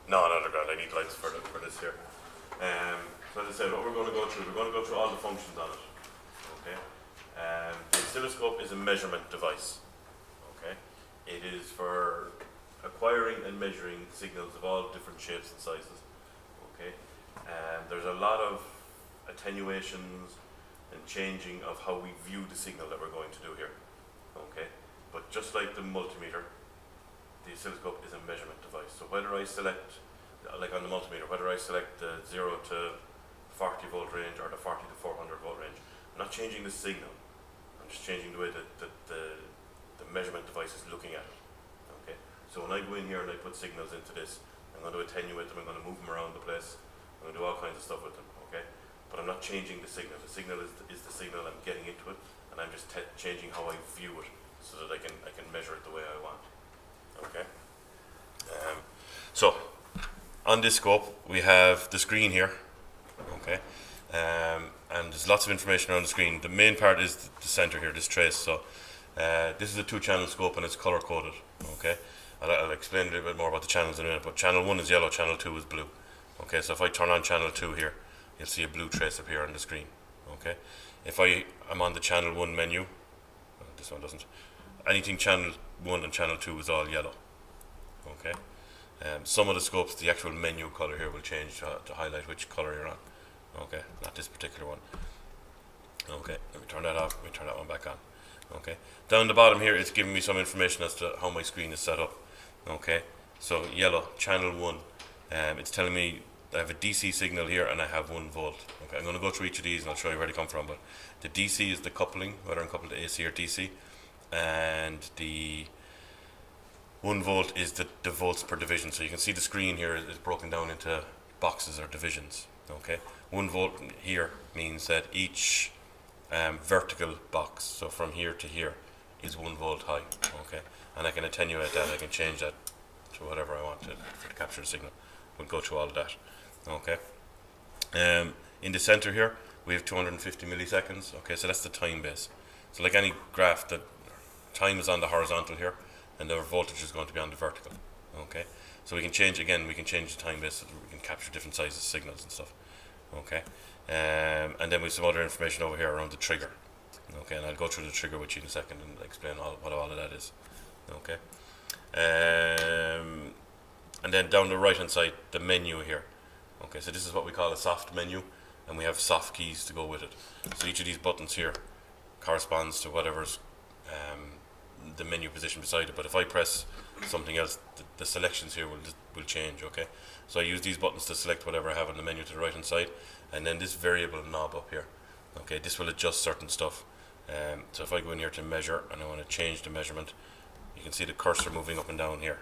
No, no, they're grand. I need lights for this here. So as I said, what we're going to go through, we're going to go through all the functions on it. Okay. The oscilloscope is a measurement device. Okay. It is for acquiring and measuring signals of all different shapes and sizes. Okay. There's a lot of attenuations and changing of how we view the signal that we're going to do here. Okay. But just like the multimeter, the oscilloscope is a measurement device. So whether I select, like on the multimeter, whether I select the 0 to 40 volt range or the 40 to 400 volt range, I'm not changing the signal. I'm just changing the way that the measurement device is looking at it. Okay. So when I go in here and I put signals into this, I'm going to attenuate them. I'm going to move them around the place. I'm going to do all kinds of stuff with them. Okay. But I'm not changing the signal. The signal is the signal I'm getting into it, and I'm just changing how I view it so that I can measure it the way I want. Okay. So on this scope we have the screen here. Okay. And there's lots of information on the screen. The main part is the center here, this trace. So this is a 2-channel scope and it's color coded. Okay. I'll explain a little bit more about the channels in a minute, but channel 1 is yellow, channel 2 is blue. Okay, so if I turn on channel 2 here, you'll see a blue trace appear on the screen. Okay. If I'm on the channel 1 menu, this one doesn't. Anything channel 1 and channel 2 is all yellow. Okay. Some of the scopes, the actual menu color here will change to highlight which color you're on. Okay, not this particular one. Okay, let me turn that off. Let me turn that one back on. Okay, down the bottom here, it's giving me some information as to how my screen is set up. Okay, so yellow, channel 1. It's telling me I have a DC signal here and I have 1 volt. Okay, I'm going to go through each of these and I'll show you where they come from. But the DC is the coupling, whether I'm coupled to AC or DC, and the 1 volt is the volts per division. So you can see the screen here is broken down into boxes or divisions. Okay, 1 volt here means that each vertical box, so from here to here, is 1 volt high. Okay, and I can attenuate that. I can change that to whatever I want to capture the signal. We'll go through all of that. Okay. In the center here, we have 250 milliseconds. Okay, so that's the time base. So like any graph, the time is on the horizontal here, and the voltage is going to be on the vertical. Okay, so we can change the time base so that we can capture different sizes of signals and stuff. Okay, and then we have some other information over here around the trigger. Okay, and I'll go through the trigger with you in a second and explain what all of that is. Okay, and then down the right hand side, the menu here. Okay, so this is what we call a soft menu, and we have soft keys to go with it. So each of these buttons here corresponds to whatever's the menu position beside it. But if I press something else, the selections here will change. Okay, so I use these buttons to select whatever I have on the menu to the right hand side, and then this variable knob up here. Okay, this will adjust certain stuff. So if I go in here to measure and I want to change the measurement, you can see the cursor moving up and down here.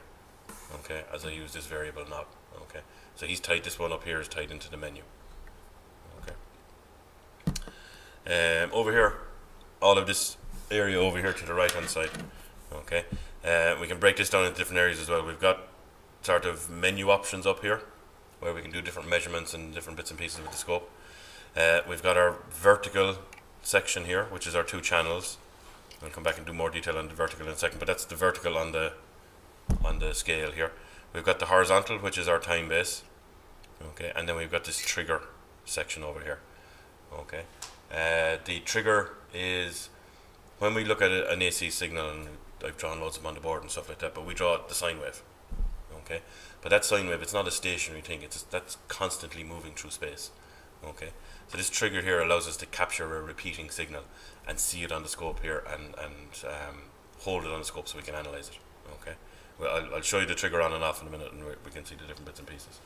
Okay, as I use this variable knob. Okay, so this one up here is tied into the menu. Okay. Over here, all of this area over here to the right hand side. Okay, we can break this down into different areas as well. We've got sort of menu options up here where we can do different measurements and different bits and pieces with the scope. We've got our vertical section here, which is our 2 channels. I'll come back and do more detail on the vertical in a second, but that's the vertical on the scale here. We've got the horizontal, which is our time base. Okay, and then we've got this trigger section over here. Okay, the trigger is when we look at an AC signal, and I've drawn loads of them on the board and stuff like that, but we draw the sine wave. Okay, but that sine wave, it's not a stationary thing. That's constantly moving through space. Okay, so this trigger here allows us to capture a repeating signal and see it on the scope here and hold it on the scope so we can analyze it. Okay, well, I'll show you the trigger on and off in a minute, and we can see the different bits and pieces.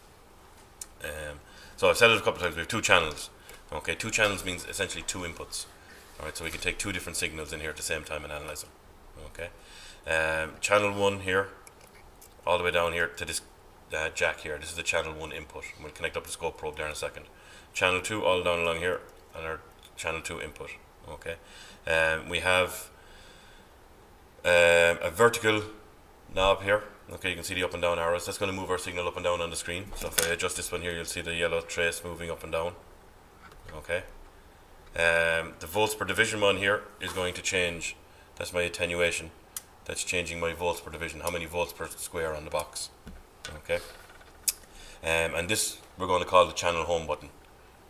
So I've said it a couple of times. We have 2 channels. Okay, 2 channels means essentially 2 inputs. All right, so we can take 2 different signals in here at the same time and analyze them. Okay, channel 1 here, all the way down here to this jack here. This is the channel 1 input. We'll connect up the scope probe there in a second. Channel 2 all down along here, and our channel 2 input. Okay, we have a vertical knob here. Okay, you can see the up and down arrows. That's going to move our signal up and down on the screen. So if I adjust this one here, you'll see the yellow trace moving up and down. Okay, the volts per division one here is going to change. That's my attenuation. That's changing my volts per division, how many volts per square on the box. Okay, and this we're going to call the channel home button.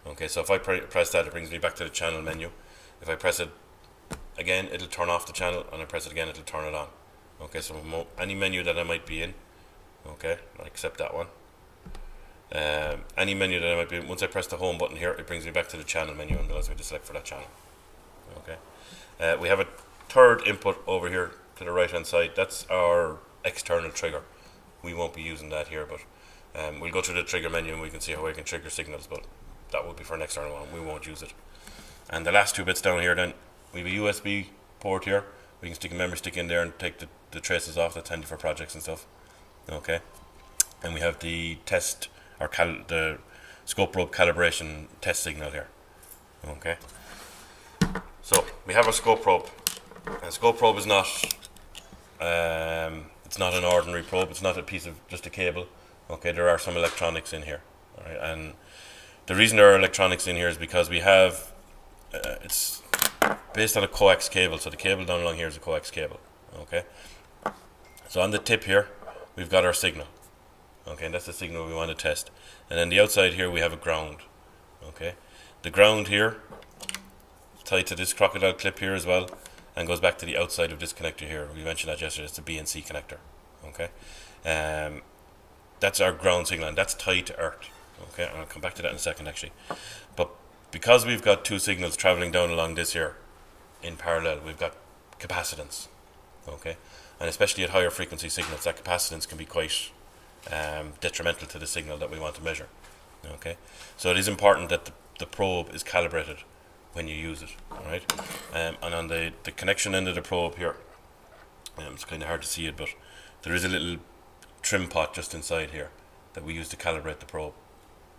Okay, so if I press that, it brings me back to the channel menu. If I press it again, it'll turn off the channel, and I press it again, it'll turn it on. Okay, so any menu that I might be in, okay, I accept that one. Any menu that I might be in, once I press the home button here, it brings me back to the channel menu and allows me to select for that channel. Okay, we have a third input over here to the right hand side. That's our external trigger. We won't be using that here, but we'll go through the trigger menu and we can see how we can trigger signals, but that will be for an external one. We won't use it. And the last two bits down here, then we have a USB port here. We can stick a memory stick in there and take the traces off. That's handy for projects and stuff. Okay, and we have the test or the scope probe calibration test signal here. Okay, so we have a scope probe. And scope probe is not it's not an ordinary probe. It's not a piece of just a cable. Okay, there are some electronics in here. All right, and the reason there are electronics in here is because we have it's based on a coax cable. So the cable down along here is a coax cable. Okay, so on the tip here we've got our signal. Okay, and that's the signal we want to test. And then the outside here we have a ground. Okay, the ground here is tied to this crocodile clip here as well, and goes back to the outside of this connector here. We mentioned that yesterday. It's the BNC connector. Okay, that's our ground signal, and that's tied to earth. Okay, and I'll come back to that in a second actually. But because we've got two signals traveling down along this here in parallel, we've got capacitance. Okay, and especially at higher frequency signals, that capacitance can be quite detrimental to the signal that we want to measure. Okay, so it is important that the probe is calibrated when you use it. Alright, and on the connection end of the probe here, it's kind of hard to see it, but there is a little trim pot just inside here that we use to calibrate the probe.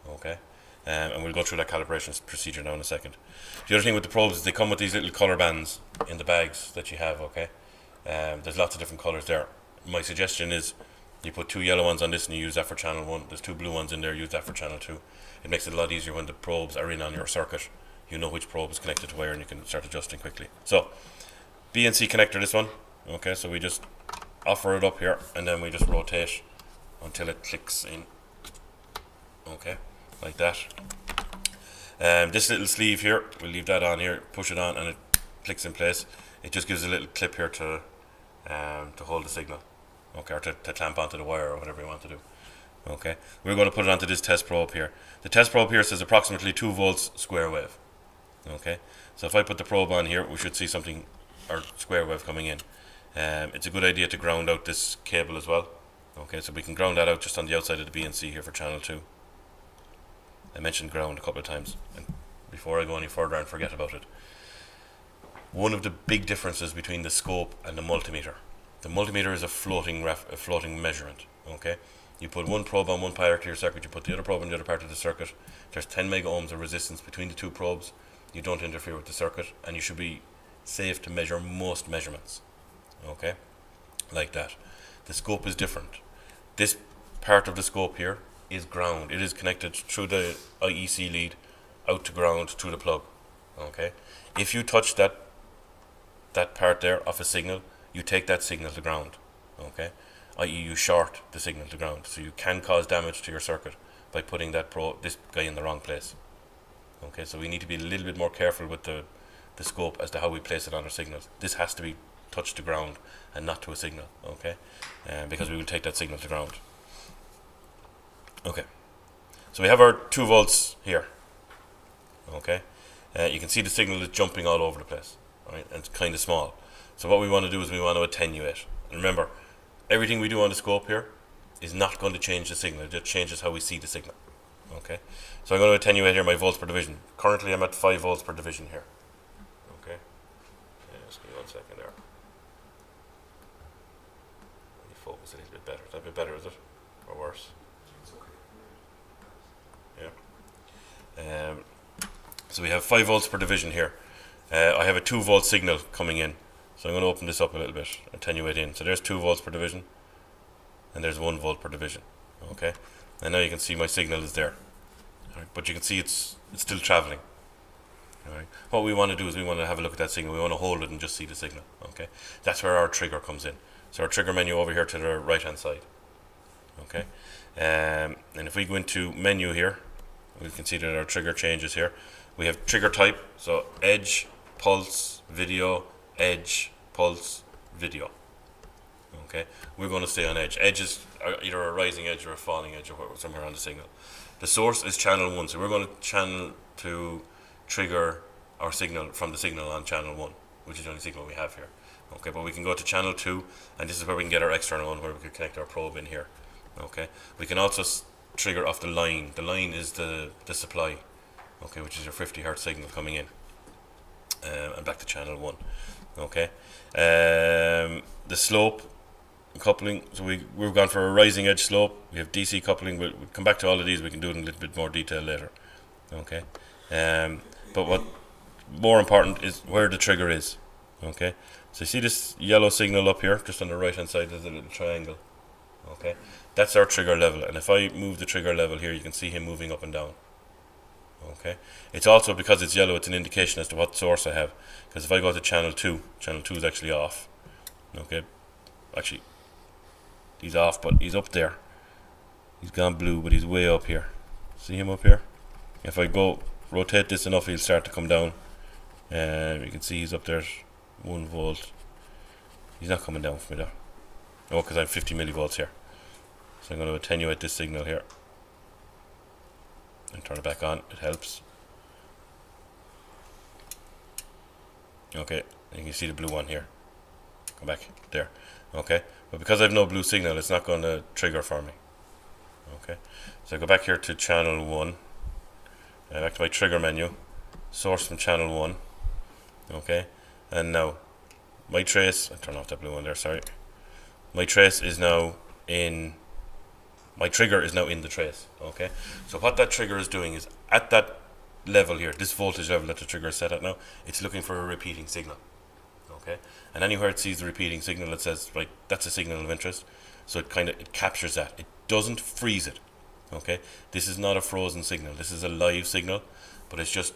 Okay, and we'll go through that calibration procedure now in a second. The other thing with the probes is they come with these little color bands in the bags that you have. Okay, there's lots of different colors there. My suggestion is you put two yellow ones on this and you use that for channel 1. There's two blue ones in there, use that for channel 2. It makes it a lot easier when the probes are in on your circuit. You know which probe is connected to where and you can start adjusting quickly. So, BNC connector, this one. Okay, so we just offer it up here and then we just rotate until it clicks in. Okay, like that. This little sleeve here, we'll leave that on here, push it on and it clicks in place. It just gives a little clip here to hold the signal. Okay, or to clamp onto the wire or whatever you want to do. Okay, we're going to put it onto this test probe here. The test probe here says approximately 2 volts square wave. Okay, so if I put the probe on here, we should see something, or square wave coming in. It's a good idea to ground out this cable as well. Okay, so we can ground that out just on the outside of the BNC here for channel 2. I mentioned ground a couple of times, and before I go any further and forget about it, one of the big differences between the scope and the multimeter. The multimeter is a floating measurement. Okay, you put one probe on one part of your circuit, you put the other probe on the other part of the circuit. There's 10 mega ohms of resistance between the two probes. You don't interfere with the circuit, and you should be safe to measure most measurements. Okay, like that. The scope is different. This part of the scope here is ground. It is connected through the IEC lead out to ground through the plug. Okay, if you touch that part there of a signal, you take that signal to ground. Okay, i.e. you short the signal to ground, so you can cause damage to your circuit by putting this guy in the wrong place. Okay, so we need to be a little bit more careful with the scope as to how we place it on our signals. This has to be touched to ground and not to a signal. Okay, because we will take that signal to ground. Okay, so we have our 2 volts here. Okay, you can see the signal is jumping all over the place. Right, and it's kind of small. So what we want to do is we want to attenuate. And remember, everything we do on the scope here is not going to change the signal. It just changes how we see the signal. Okay, so I'm going to attenuate here my volts per division. Currently I'm at 5 volts per division here. Okay, just give me 1 second there. Let me focus a little bit better. Is that a bit better, is it? Or worse? Yeah. So we have 5 volts per division here. I have a 2 volt signal coming in. So I'm going to open this up a little bit, attenuate in. So there's 2 volts per division, and there's 1 volt per division. Okay, and now you can see my signal is there. Right, but you can see it's still traveling. Right. What we want to do is we want to have a look at that signal. We want to hold it and just see the signal. Okay, that's where our trigger comes in. So our trigger menu over here to the right hand side. Okay, and if we go into menu here, we can see that our trigger changes here. We have trigger type, so edge, pulse, video, edge, pulse, video. Okay, we're going to stay on edge. Edge is either a rising edge or a falling edge, or somewhere on the signal. The source is channel 1, so we're going to trigger our signal from the signal on channel 1, which is the only signal we have here. Okay, but we can go to channel 2, and this is where we can get our external one, where we can connect our probe in here. Okay, we can also trigger off the line. The line is the supply, okay, which is your 50 hertz signal coming in, and back to channel 1. Okay, the slope coupling, so we've gone for a rising edge slope. We have DC coupling. We'll come back to all of these. We can do it in a little bit more detail later. Okay, but what more important is where the trigger is. Okay, so you see this yellow signal up here, just on the right hand side. There's a little triangle. Okay, that's our trigger level, and if I move the trigger level here, you can see him moving up and down. Okay, it's also, because it's yellow, it's an indication as to what source I have, because if I go to channel 2 is actually off. Okay, actually he's off, but he's up there. He's gone blue, but he's way up here. See him up here? If I go rotate this enough, he'll start to come down, and you can see he's up there, 1 volt. He's not coming down for me though. Oh, because I'm 50 millivolts here. So I'm going to attenuate this signal here and turn it back on. It helps. Okay, and you can see the blue one here. Come back there. Okay, but because I have no blue signal, it's not going to trigger for me. Okay, so I go back here to channel 1, back to my trigger menu, source from channel 1. Okay, and now my trace, I turn off that blue one there, sorry. My trace is now in, my trigger is now in the trace. Okay, so what that trigger is doing is, at that level here, this voltage level that the trigger is set at now, it's looking for a repeating signal. Okay, and anywhere it sees the repeating signal, it says, right, that's a signal of interest. So it captures that. It doesn't freeze it. Okay, this is not a frozen signal. This is a live signal, but it's just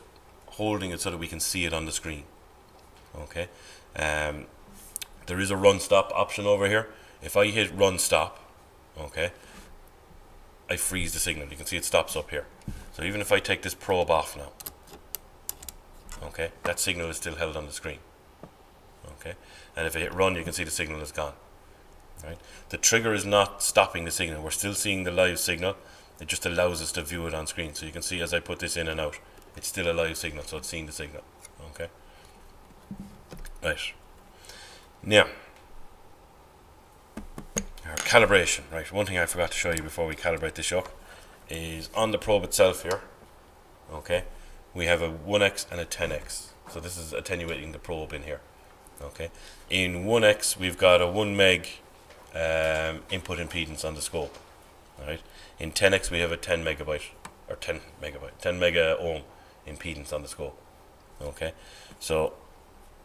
holding it so that we can see it on the screen. Okay, there is a run stop option over here. If I hit run stop, okay, I freeze the signal. You can see it stops up here. So even if I take this probe off now, okay, that signal is still held on the screen. Okay, and if I hit run, you can see the signal is gone. Right, the trigger is not stopping the signal. We're still seeing the live signal. It just allows us to view it on screen. So you can see as I put this in and out, it's still a live signal, so it's seeing the signal. Okay, right, now our calibration. Right, one thing I forgot to show you before we calibrate this shock is on the probe itself here. Okay, we have a 1x and a 10x. So this is attenuating the probe in here. Okay, in 1x we've got a 1 meg input impedance on the scope. Right, in 10x we have a 10 mega ohm impedance on the scope. Okay, so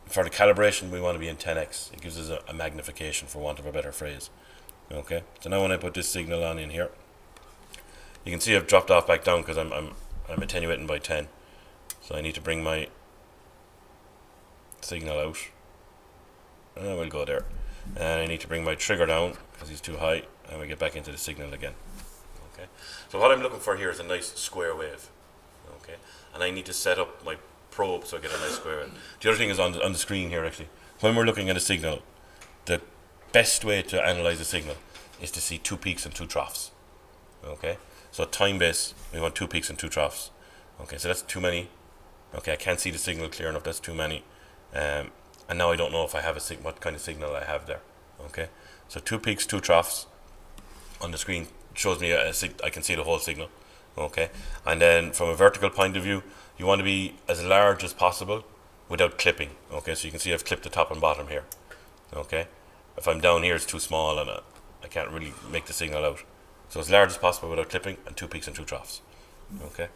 for the calibration we want to be in 10x. It gives us a magnification, for want of a better phrase. Okay, so now when I put this signal on in here, you can see I've dropped off back down because I'm attenuating by 10. So I need to bring my signal out. And we'll go there. And I need to bring my trigger down because he's too high, and we get back into the signal again. Okay, so what I'm looking for here is a nice square wave. Okay, and I need to set up my probe so I get a nice square wave. The other thing is on the screen here, actually, when we're looking at a signal, the best way to analyze a signal is to see 2 peaks and 2 troughs. Okay, so time base, we want 2 peaks and 2 troughs. Okay, so that's too many. Okay, I can't see the signal clear enough. That's too many. And now I don't know if I have what kind of signal I have there. Okay, so 2 peaks, 2 troughs on the screen shows me I can see the whole signal. Okay, and then from a vertical point of view, you want to be as large as possible without clipping. Okay, so you can see I've clipped the top and bottom here. Okay, if I'm down here, it's too small and I can't really make the signal out. So as large as possible without clipping, and 2 peaks and 2 troughs. Okay,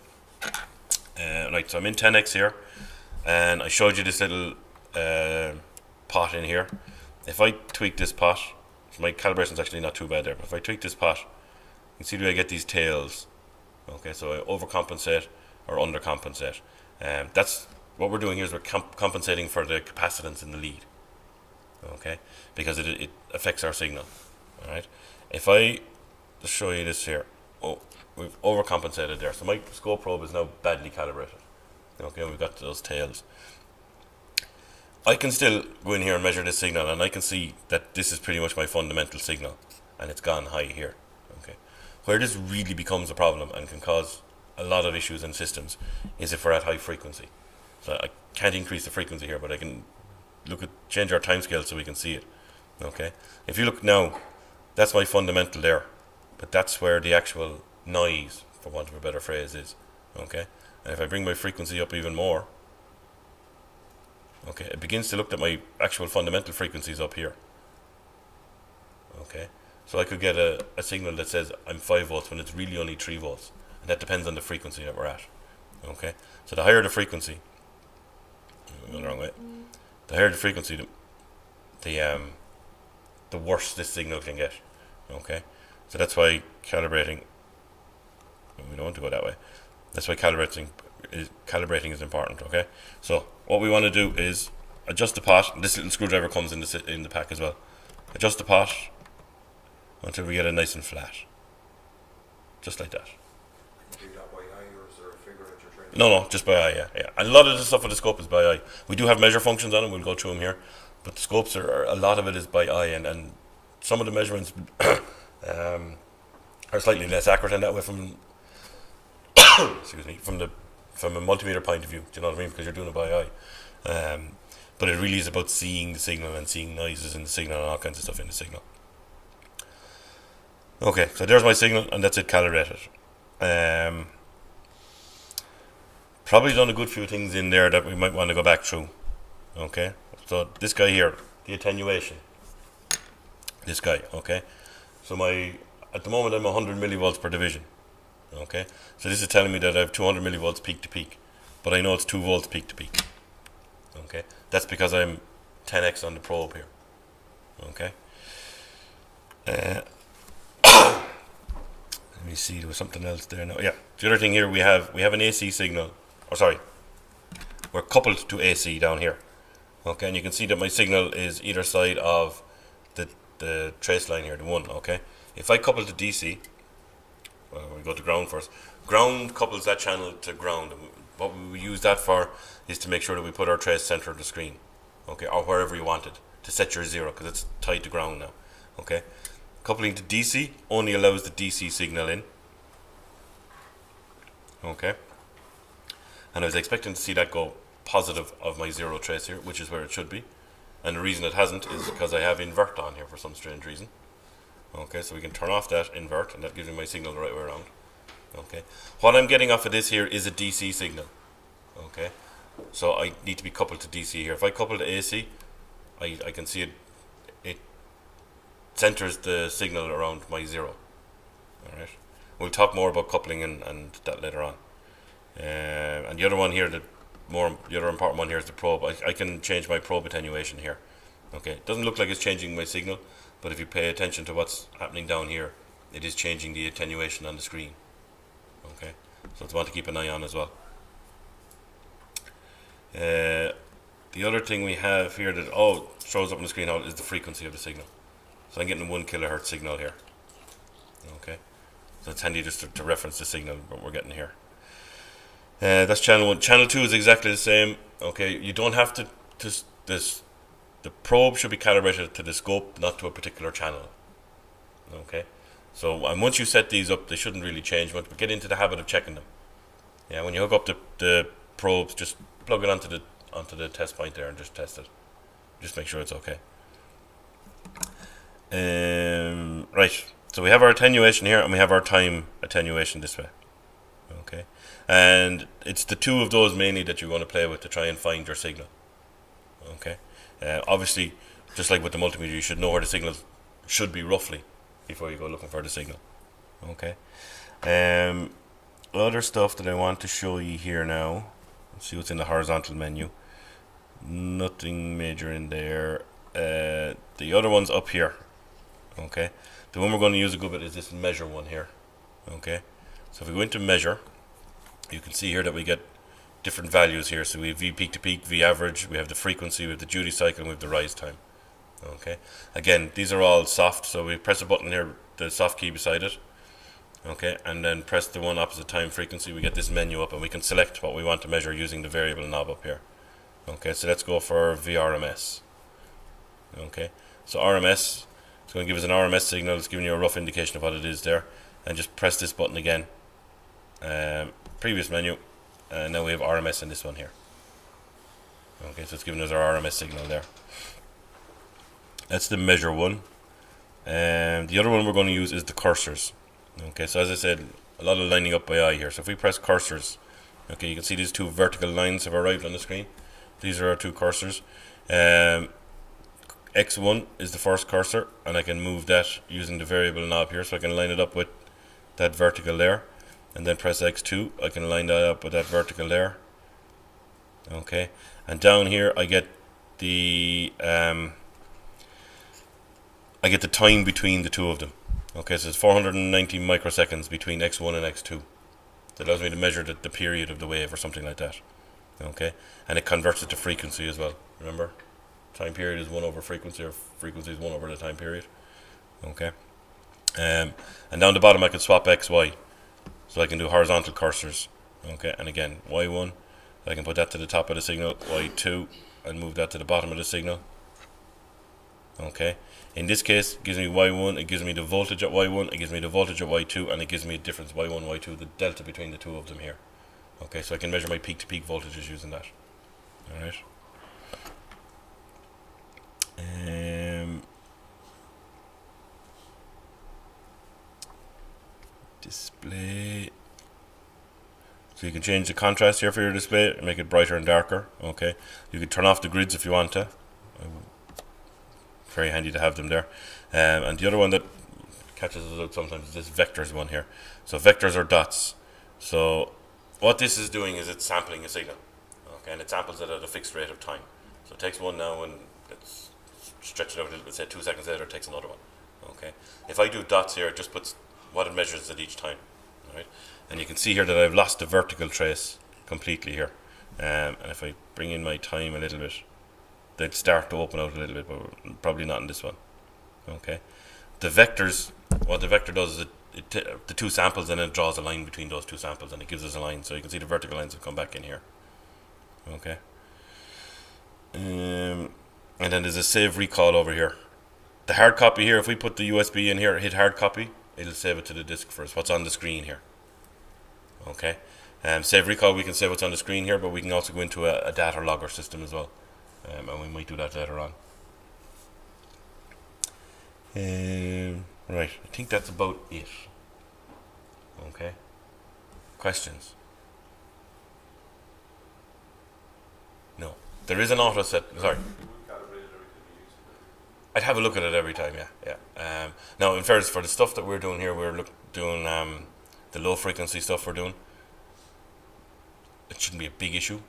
right, so I'm in 10x here, and I showed you this little pot in here. If I tweak this pot, my calibration is actually not too bad there, but if I tweak this pot, you can see that I get these tails. Okay, so I overcompensate or undercompensate. That's what we're doing here, is we're compensating for the capacitance in the lead. Okay, because it affects our signal. All right, if I let's show you this here. Oh, we've overcompensated there. So my scope probe is now badly calibrated. Okay, we've got those tails. I can still go in here and measure this signal, and I can see that this is pretty much my fundamental signal, and it's gone high here. Okay, where this really becomes a problem and can cause a lot of issues in systems is if we're at high frequency. So I can't increase the frequency here, but I can change our timescale so we can see it. Okay, if you look now, that's my fundamental there, but that's where the actual noise, for want of a better phrase, is. Okay, and if I bring my frequency up even more, okay, it begins to look at my actual fundamental frequencies up here. Okay, so I could get a signal that says I'm 5 volts when it's really only 3 volts, and that depends on the frequency that we're at. Okay, so the higher the frequency, I'm going the wrong way. The higher the frequency, the worse this signal can get. Okay, so that's why calibrating. We don't want to go that way. That's why calibrating is important. Okay, so what we want to do is adjust the pot. This little screwdriver comes in the pack as well. Adjust the pot until we get it nice and flat, just like that. Do that by eye, or is there a figure that you're trying to? No, just by eye. Yeah. And a lot of the stuff with the scope is by eye. We do have measure functions on them. We'll go through them here, but the scopes are a lot of it is by eye, and some of the measurements are slightly less accurate in that way from excuse me, from a multimeter point of view. Do you know what I mean? Because you're doing it by eye. But it really is about seeing the signal and seeing noises in the signal and all kinds of stuff in the signal. Okay, so there's my signal, and that's it calibrated. Probably done a good few things in there that we might want to go back through. Okay, so this guy here, the attenuation. This guy, okay. So at the moment I'm 100 millivolts per division. Okay, so this is telling me that I have 200 millivolts peak to peak, but I know it's 2 volts peak to peak. Okay, that's because I'm 10x on the probe here. Okay. Let me see, there was something else there now. Yeah, the other thing here, we have an AC signal. We're coupled to AC down here. Okay, and you can see that my signal is either side of the trace line here, the one. Okay, if I couple to DC, well, we go to ground first. Ground couples that channel to ground. What we use that for is to make sure that we put our trace center of the screen, okay, or wherever you want it, to set your zero, because it's tied to ground now. Okay, coupling to DC only allows the DC signal in. Okay, and I was expecting to see that go positive of my zero trace here, which is where it should be, and the reason it hasn't is because I have invert on here for some strange reason. Okay, so we can turn off that invert, and that gives me my signal the right way around. Okay, what I'm getting off of this here is a DC signal. Okay, so I need to be coupled to DC here. If I couple to AC, I can see it centers the signal around my zero. Alright, we'll talk more about coupling and that later on. And the other one here, the other important one here is the probe. I can change my probe attenuation here. Okay, it doesn't look like it's changing my signal, but if you pay attention to what's happening down here, it is changing the attenuation on the screen. Okay, so it's one to keep an eye on as well. The other thing we have here that shows up on the screen is the frequency of the signal. So I'm getting a 1 kilohertz signal here. Okay, so it's handy just to reference the signal what we're getting here. That's channel 1. Channel 2 is exactly the same. Okay, you don't have to the probe should be calibrated to the scope, not to a particular channel. Okay, so and once you set these up, they shouldn't really change much, but get into the habit of checking them. Yeah, when you hook up the probes, just plug it onto the test point there and just test it. Just make sure it's okay. Right, so we have our attenuation here, and we have our time attenuation this way. Okay, and it's the two of those mainly that you're going to play with to try and find your signal. Okay, obviously, just like with the multimeter, you should know where the signal should be roughly before you go looking for the signal. Okay, other stuff that I want to show you here now. Let's see what's in the horizontal menu. Nothing major in there. The other one's up here. Okay, the one we're going to use a good bit is this measure one here. Okay, so if we go into measure, you can see here that we get different values here. So we have V peak to peak, V average, we have the frequency, we have the duty cycle, and we have the rise time. Okay, again, these are all soft, so we press a button here, the soft key beside it, Okay, and then press the one opposite time frequency. We get this menu up, and we can select what we want to measure using the variable knob up here. Okay, so let's go for VRMS. Okay, so RMS, it's going to give us an RMS signal. It's giving you a rough indication of what it is there. And just press this button again. Previous menu, and now we have RMS in this one here. Okay, so it's giving us our RMS signal there. That's the measure one. And the other one we're going to use is the cursors. Okay, so as I said, a lot of lining up by eye here. So if we press cursors, okay, you can see these two vertical lines have arrived on the screen. These are our two cursors. X1 is the first cursor, and I can move that using the variable knob here, so I can line it up with that vertical there, and then press X2. I can line that up with that vertical there. Okay, and down here I get the time between the two of them. Okay, so it's 490 microseconds between X1 and X2. That allows me to measure the period of the wave or something like that. Okay, and it converts it to frequency as well. Remember, time period is 1 over frequency, or frequency is 1 over the time period. Okay, and down the bottom I can swap X, Y, so I can do horizontal cursors. Okay, and again Y1, I can put that to the top of the signal, Y2, and move that to the bottom of the signal. Okay, in this case it gives me Y1, it gives me the voltage at Y1, it gives me the voltage at Y2, and it gives me a difference Y1, Y2, the delta between the two of them here. Okay, so I can measure my peak to peak voltages using that. Alright. Display. So you can change the contrast here for your display and make it brighter and darker. Okay, you can turn off the grids if you want to. Very handy to have them there. And the other one that catches us out sometimes is this vectors one here. So vectors are dots. So what this is doing is it's sampling a signal. Okay, and it samples it at a fixed rate of time. So it takes one now and it's stretched it out a little bit, say 2 seconds later it takes another one. Okay, if I do dots here, it just puts what it measures at each time. Alright, and you can see here that I've lost the vertical trace completely here. And if I bring in my time a little bit, they'd start to open out a little bit, but probably not in this one. Okay, the vectors, what the vector does is the two samples, and it draws a line between those two samples, and it gives us a line. So you can see the vertical lines have come back in here. Okay, and then there's a save recall over here. The hard copy here, if we put the USB in here, hit hard copy, it'll save it to the disk for us, what's on the screen here. Okay, save recall, we can save what's on the screen here, but we can also go into a data logger system as well. And we might do that later on. Right, I think that's about it. Okay, questions? No, there is an auto set. Sorry, I'd have a look at it every time. Yeah. Now, in fairness, for the stuff that we're doing here, we're doing the low frequency stuff we're doing. It shouldn't be a big issue.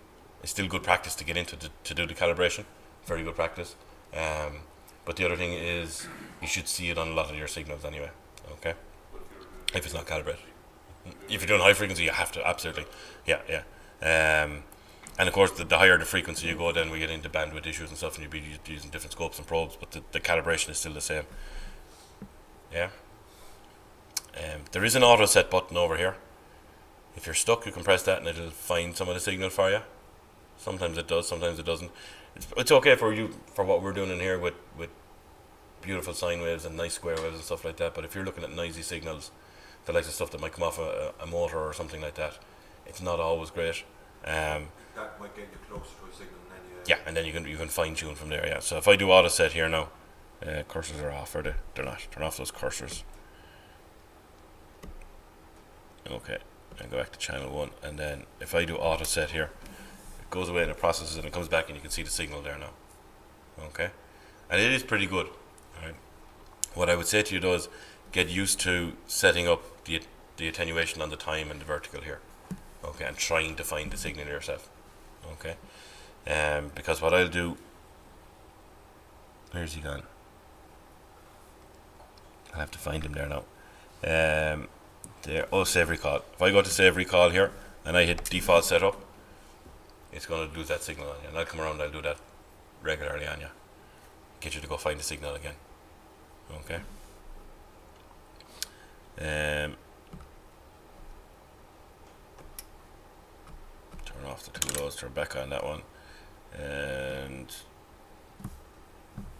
It's still good practice to get into to do the calibration. Very good practice. But the other thing is you should see it on a lot of your signals anyway. Okay, if it's not calibrated. If you're doing high frequency, you have to, absolutely. Yeah. And of course, the higher the frequency you go, then we get into bandwidth issues and stuff, and you'll be using different scopes and probes, but the calibration is still the same. Yeah. There is an auto set button over here. If you're stuck, you can press that and it'll find some of the signal for you. Sometimes it does, sometimes it doesn't. It's okay for you, for what we're doing in here with beautiful sine waves and nice square waves and stuff like that. But if you're looking at noisy signals, the likes of stuff that might come off a motor or something like that, it's not always great. That might get you closer to a signal, and then yeah, and then you can fine tune from there. Yeah. So if I do auto set here now, cursors are off, or they're not. Turn off those cursors. Okay, and go back to channel 1, and then if I do auto set here, it goes away and it processes and it comes back, and you can see the signal there now. Okay, and it is pretty good. All right. What I would say to you though is get used to setting up the attenuation on the time and the vertical here. Okay, and trying to find the signal yourself. Okay, because what I'll do, where's he gone? I'll have to find him there now. There, save recall. If I go to save recall here and I hit default setup, it's going to lose that signal on you, and I'll come around and I'll do that regularly on you, get you to go find the signal again. Okay. close to Rebecca on that one, and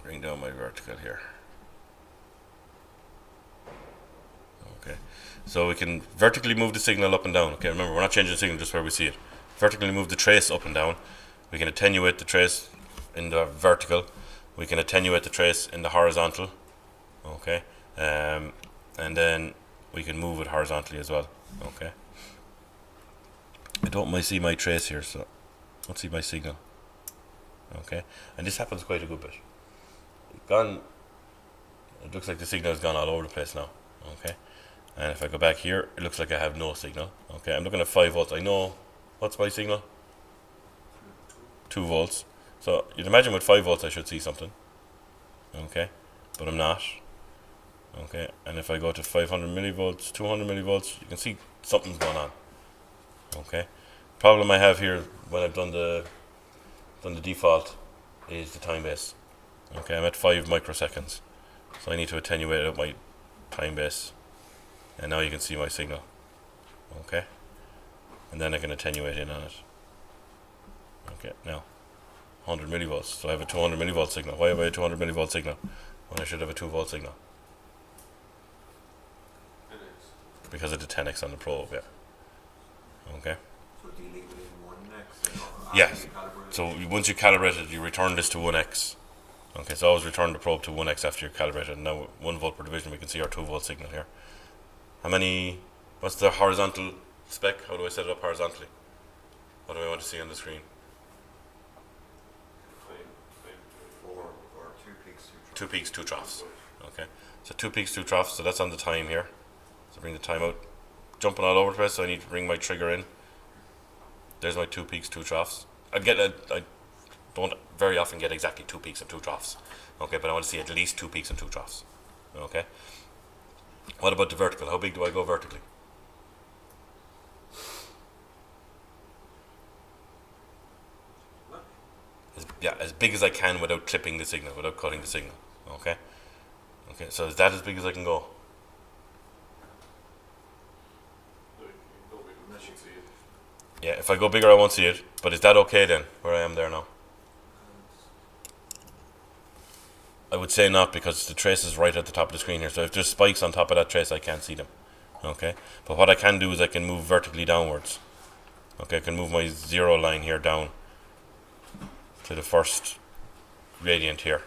bring down my vertical here. Okay, so we can vertically move the signal up and down. Okay, remember, we're not changing the signal just where we see it. Vertically move the trace up and down. We can attenuate the trace in the vertical. We can attenuate the trace in the horizontal. Okay, and then we can move it horizontally as well. Okay, I don't see my trace here, so let's see my signal. Okay, and this happens quite a good bit. It looks like the signal has gone all over the place now. Okay, and if I go back here, it looks like I have no signal. Okay, I'm looking at 5 volts. I know what's my signal? 2 volts. So you'd imagine with 5 volts I should see something. Okay, but I'm not. Okay, and if I go to 500 millivolts, 200 millivolts, you can see something's going on. Okay, problem I have here when I've done the default is the time base. Okay, I'm at 5 microseconds, so I need to attenuate out my time base, and now you can see my signal. Okay, and then I can attenuate in on it. Okay, now 100 millivolts, so I have a 200 millivolt signal. Why have I a 200 millivolt signal when I should have a 2 volt signal? Because of the 10x on the probe, yeah. Okay. So do you leave it in 1x? Yeah. So once you calibrate it, you return this to 1x. Okay, so always return the probe to 1x after you calibrate it. Now 1 volt per division, we can see our 2 volt signal here. What's the horizontal spec? How do I set it up horizontally? What do I want to see on the screen? 4 or 2 peaks, 2 peaks, 2 troughs. Okay, so 2 peaks, 2 troughs, so that's on the time here. So bring the time out. Jumping all over the place, so I need to bring my trigger in. There's my 2 peaks, 2 troughs. I don't very often get exactly 2 peaks and 2 troughs. Okay, but I want to see at least 2 peaks and 2 troughs. Okay. What about the vertical? How big do I go vertically? As big as I can without clipping the signal, without cutting the signal. Okay. Okay, so is that as big as I can go? Yeah, if I go bigger I won't see it, but is that okay then, where I am there now? I would say not, because the trace is right at the top of the screen here, so if there's spikes on top of that trace I can't see them. Okay, but what I can do is I can move vertically downwards. Okay, I can move my 0 line here down to the first gradient here.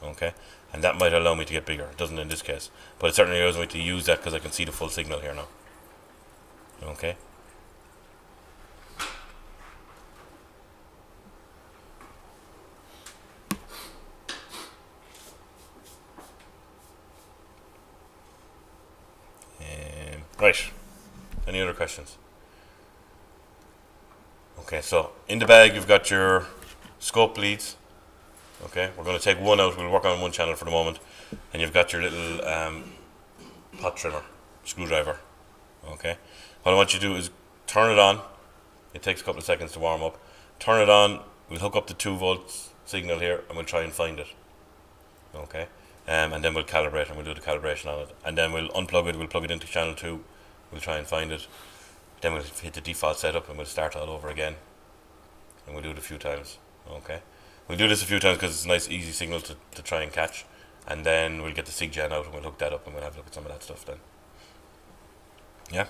Okay, and that might allow me to get bigger. It doesn't in this case, but it certainly allows me to use that because I can see the full signal here now. Okay. Right. Any other questions? Okay, so in the bag you've got your scope leads. Okay, we're going to take one out. We'll work on one channel for the moment, and you've got your little pot trimmer screwdriver. Okay, what I want you to do is turn it on. It takes a couple of seconds to warm up. Turn it on. We'll hook up the 2 volt signal here, and we'll try and find it. Okay. And then we'll calibrate, and we'll do the calibration on it, and then we'll unplug it, we'll plug it into channel 2, we'll try and find it, then we'll hit the default setup and we'll start all over again, and we'll do it a few times. Okay, we'll do this a few times because it's a nice easy signal to try and catch, and then we'll get the SIGGEN out and we'll hook that up and we'll have a look at some of that stuff then. Yeah.